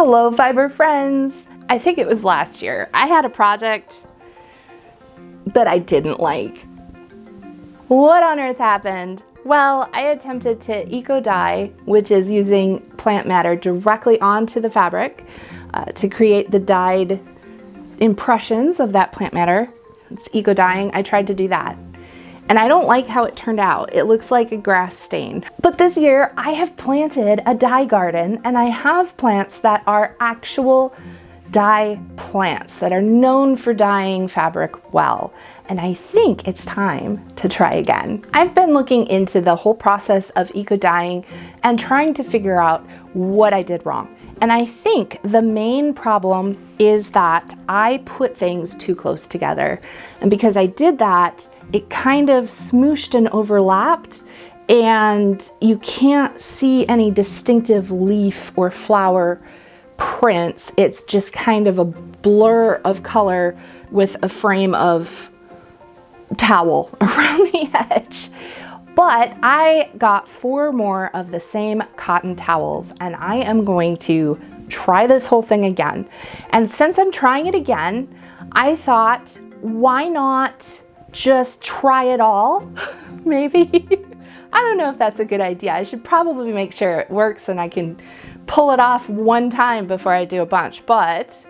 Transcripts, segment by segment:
Hello, fiber friends. I think it was last year. I had a project that I didn't like. What on earth happened? Well, I attempted to eco-dye, which is using plant matter directly onto the fabric to create the dyed impressions of that plant matter. It's eco-dyeing. I tried to do that. And I don't like how it turned out. It looks like a grass stain. But this year I have planted a dye garden, and I have plants that are actual dye plants that are known for dyeing fabric well. And I think it's time to try again. I've been looking into the whole process of eco-dyeing and trying to figure out what I did wrong. And I think the main problem is that I put things too close together. And because I did that, it kind of smooshed and overlapped, and you can't see any distinctive leaf or flower prints. It's just kind of a blur of color with a frame of towel around the edge. But I got 4 more of the same cotton towels, and I am going to try this whole thing again. And since I'm trying it again, I thought, why not just try it all? Maybe. I don't know if that's a good idea. I should probably make sure it works and I can pull it off one time before I do a bunch, but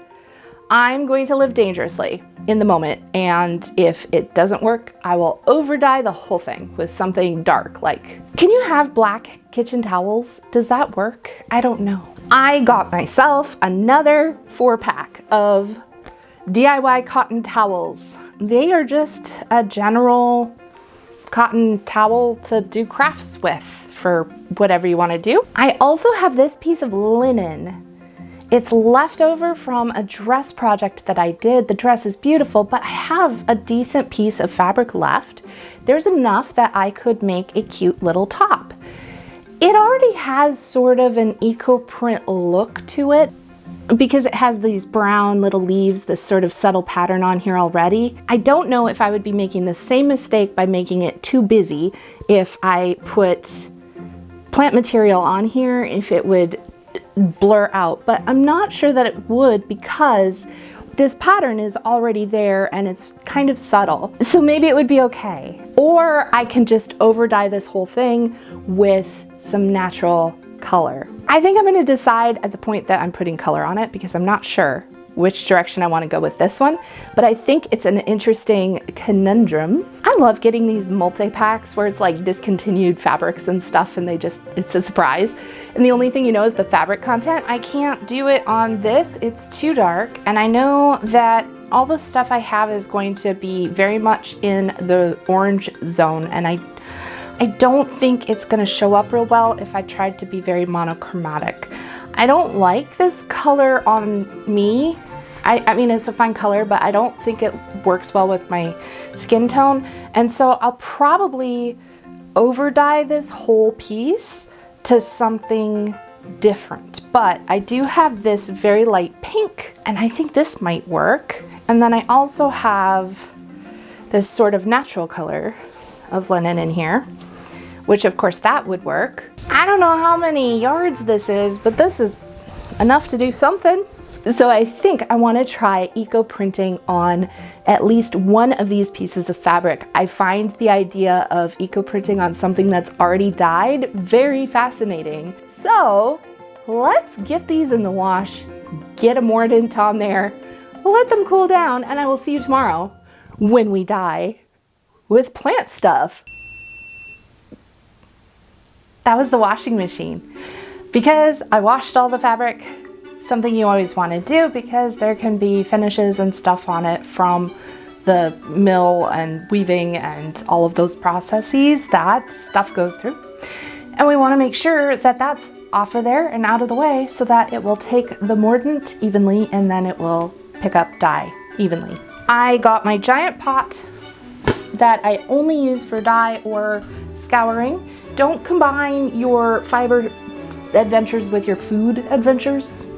I'm going to live dangerously in the moment, and if it doesn't work, I will over dye the whole thing with something dark. Like, can you have black kitchen towels? Does that work? I don't know. I got myself another 4-pack of DIY cotton towels. They are just a general cotton towel to do crafts with for whatever you want to do. I also have this piece of linen. It's leftover from a dress project that I did. The dress is beautiful, but I have a decent piece of fabric left. There's enough that I could make a cute little top. It already has sort of an eco print look to it because it has these brown little leaves, this sort of subtle pattern on here already. I don't know if I would be making the same mistake by making it too busy if I put plant material on here, if it would blur out, but I'm not sure that it would because this pattern is already there and it's kind of subtle. So maybe it would be okay. Or I can just over dye this whole thing with some natural color. I think I'm going to decide at the point that I'm putting color on it because I'm not sure which direction I want to go with this one, but I think it's an interesting conundrum. I love getting these multi-packs where it's like discontinued fabrics and stuff and it's a surprise. And the only thing you know is the fabric content. I can't do it on this, it's too dark. And I know that all the stuff I have is going to be very much in the orange zone, and I don't think it's gonna show up real well if I tried to be very monochromatic. I don't like this color on me. I mean, it's a fine color, but I don't think it works well with my skin tone. And so I'll probably over dye this whole piece to something different. But I do have this very light pink, and I think this might work. And then I also have this sort of natural color of linen in here, which of course that would work. I don't know how many yards this is, but this is enough to do something. So I think I want to try eco printing on at least one of these pieces of fabric. I find the idea of eco printing on something that's already dyed very fascinating. So let's get these in the wash, get a mordant on there, let them cool down, and I will see you tomorrow when we dye with plant stuff. That was the washing machine. Because I washed all the fabric, something you always want to do because there can be finishes and stuff on it from the mill and weaving and all of those processes that stuff goes through. And we want to make sure that that's off of there and out of the way so that it will take the mordant evenly and then it will pick up dye evenly. I got my giant pot that I only use for dye or scouring. Don't combine your fiber adventures with your food adventures.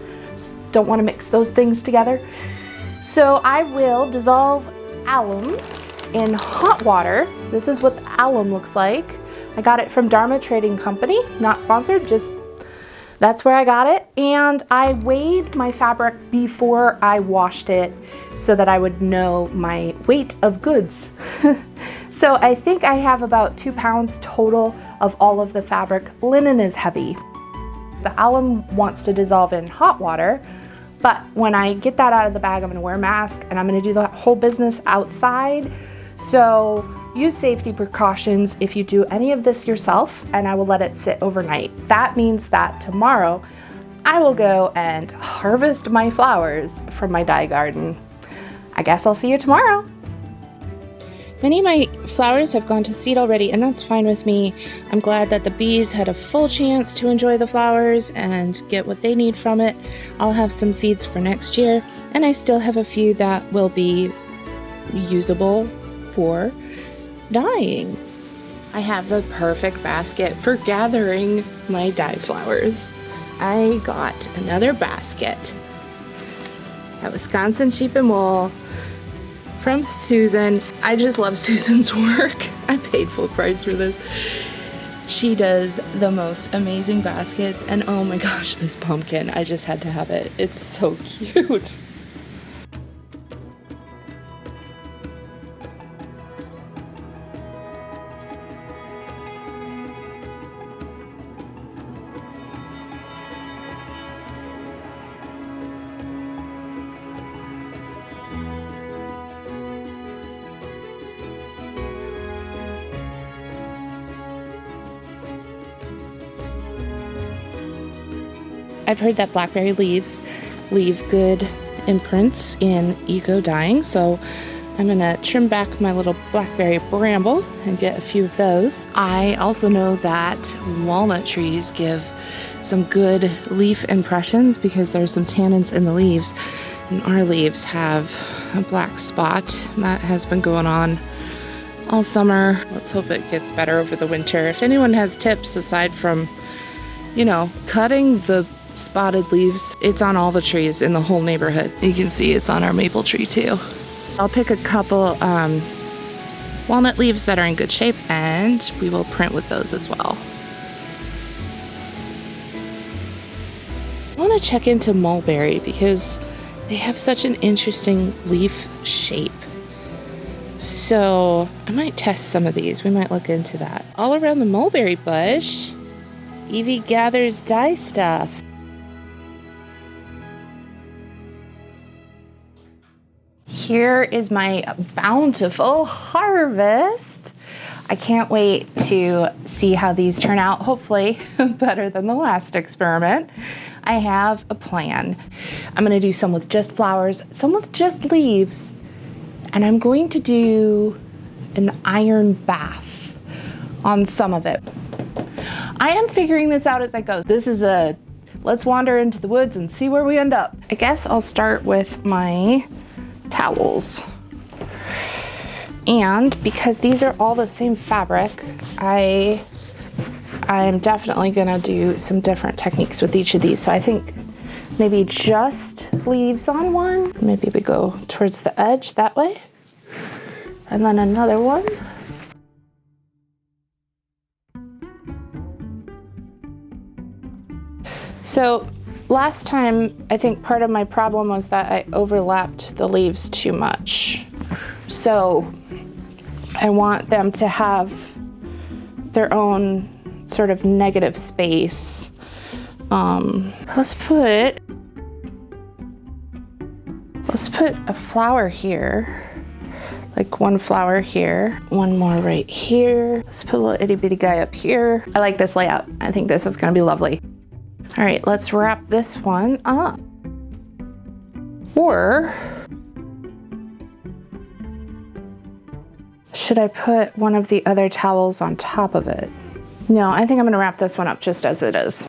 Don't want to mix those things together. So I will dissolve alum in hot water. This is what the alum looks like. I got it from Dharma Trading Company, not sponsored, just that's where I got it. And I weighed my fabric before I washed it so that I would know my weight of goods. So I think I have about 2 pounds total of all of the fabric. Linen is heavy. The alum wants to dissolve in hot water, but when I get that out of the bag, I'm gonna wear a mask and I'm gonna do the whole business outside. So use safety precautions if you do any of this yourself, and I will let it sit overnight. That means that tomorrow I will go and harvest my flowers from my dye garden. I guess I'll see you tomorrow. Many of my flowers have gone to seed already, and that's fine with me. I'm glad that the bees had a full chance to enjoy the flowers and get what they need from it. I'll have some seeds for next year, and I still have a few that will be usable for dyeing. I have the perfect basket for gathering my dye flowers. I got another basket at Wisconsin Sheep and Wool from Susan. I just love Susan's work. I paid full price for this. She does the most amazing baskets, and oh my gosh, this pumpkin, I just had to have it. It's so cute. I've heard that blackberry leaves leave good imprints in eco dyeing, so I'm gonna trim back my little blackberry bramble and get a few of those. I also know that walnut trees give some good leaf impressions because there's some tannins in the leaves, and our leaves have a black spot that has been going on all summer. Let's hope it gets better over the winter. If anyone has tips aside from, you know, cutting the spotted leaves, it's on all the trees in the whole neighborhood. You can see it's on our maple tree too. I'll pick a couple walnut leaves that are in good shape, and we will print with those as well. I want to check into mulberry because they have such an interesting leaf shape. So I might test some of these. We might look into that. All around the mulberry bush, Evie gathers dye stuff. Here is my bountiful harvest. I can't wait to see how these turn out, hopefully better than the last experiment. I have a plan. I'm gonna do some with just flowers, some with just leaves, and I'm going to do an iron bath on some of it. I am figuring this out as I go. This is a let's wander into the woods and see where we end up. I guess I'll start with my towels. And because these are all the same fabric, I'm definitely gonna do some different techniques with each of these. So I think maybe just leaves on one. Maybe we go towards the edge that way. And then another one. So last time, I think part of my problem was that I overlapped the leaves too much. So I want them to have their own sort of negative space. Let's put a flower here, like one flower here, one more right here. Let's put a little itty bitty guy up here. I like this layout. I think this is gonna be lovely. All right, let's wrap this one up. Or should I put one of the other towels on top of it? No, I think I'm gonna wrap this one up just as it is.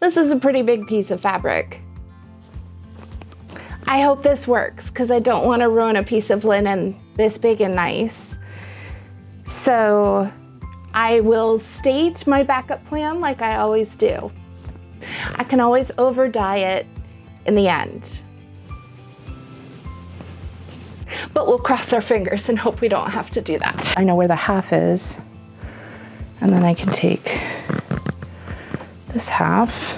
This is a pretty big piece of fabric. I hope this works because I don't want to ruin a piece of linen this big and nice. So I will state my backup plan like I always do. I can always over dye it in the end. But we'll cross our fingers and hope we don't have to do that. I know where the half is, and then I can take this half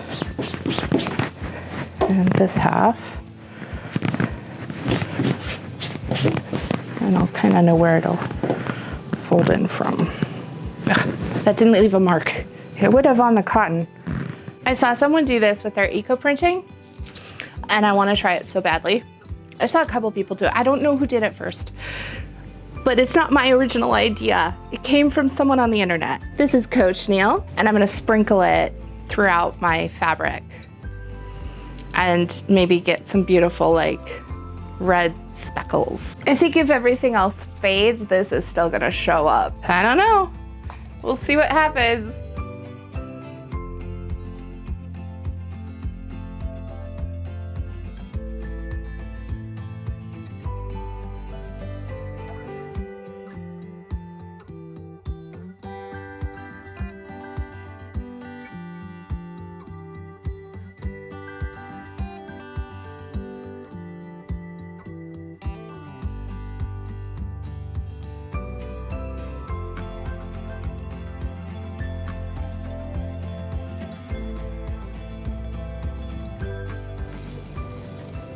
and this half, and I'll kind of know where it'll fold in from. Ugh, that didn't leave a mark. It would have on the cotton. I saw someone do this with their eco printing, and I want to try it so badly. I saw a couple people do it. I don't know who did it first, but it's not my original idea. It came from someone on the internet. This is Cochineal, and I'm gonna sprinkle it throughout my fabric and maybe get some beautiful like red speckles. I think if everything else fades, this is still gonna show up. I don't know. We'll see what happens.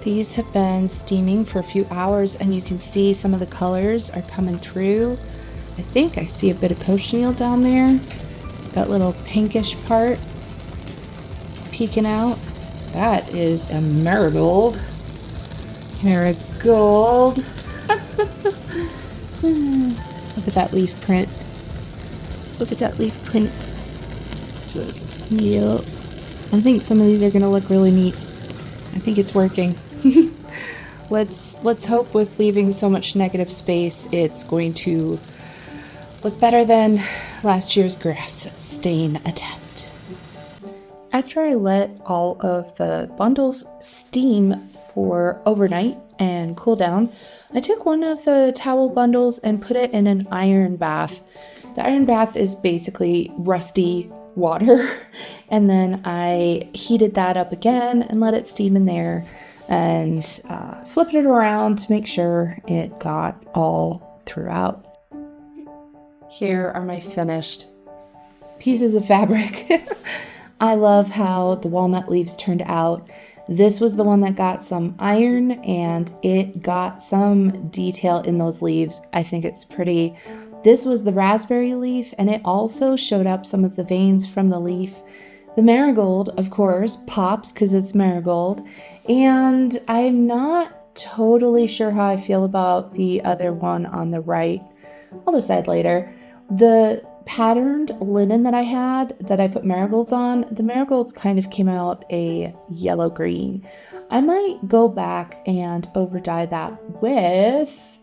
These have been steaming for a few hours, and you can see some of the colors are coming through. I think I see a bit of cochineal down there. That little pinkish part peeking out. That is a marigold. Marigold. Look at that leaf print. Look at that leaf print. Yep. I think some of these are gonna look really neat. I think it's working. Let's hope with leaving so much negative space, it's going to look better than last year's grass stain attempt. After I let all of the bundles steam for overnight and cool down, I took one of the towel bundles and put it in an iron bath. The iron bath is basically rusty water, and then I heated that up again and let it steam in there and flipped it around to make sure it got all throughout. Here are my finished pieces of fabric. I love how the walnut leaves turned out. This was the one that got some iron, and it got some detail in those leaves. I think it's pretty. This was the raspberry leaf, and it also showed up some of the veins from the leaf. The marigold, of course, pops because it's marigold, and I'm not totally sure how I feel about the other one on the right. I'll decide later. The patterned linen that I had that I put marigolds on, the marigolds kind of came out a yellow green. I might go back and over dye that with,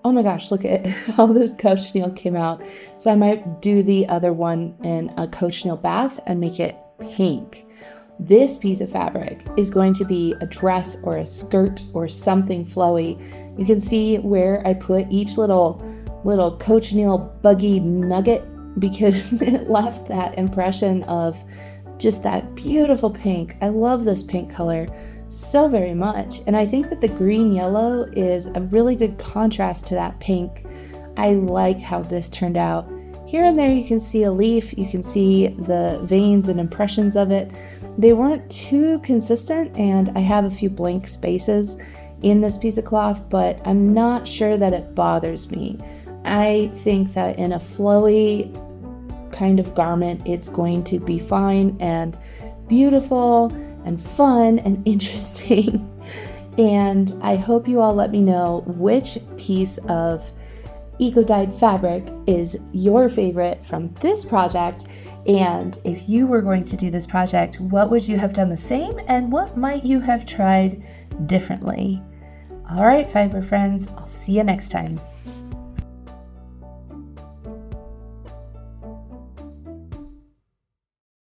oh my gosh, look at how this cochineal came out. So I might do the other one in a cochineal bath and make it pink. This piece of fabric is going to be a dress or a skirt or something flowy. You can see where I put each little cochineal buggy nugget because it left that impression of just that beautiful pink. I love this pink color so very much, and I think that the green yellow is a really good contrast to that pink. I like how this turned out. Here and there you can see a leaf, you can see the veins and impressions of it. They weren't too consistent, and I have a few blank spaces in this piece of cloth, but I'm not sure that it bothers me. I think that in a flowy kind of garment, it's going to be fine and beautiful and fun and interesting. And I hope you all let me know which piece of eco-dyed fabric is your favorite from this project. And if you were going to do this project, what would you have done the same and what might you have tried differently? All right, fiber friends, I'll see you next time.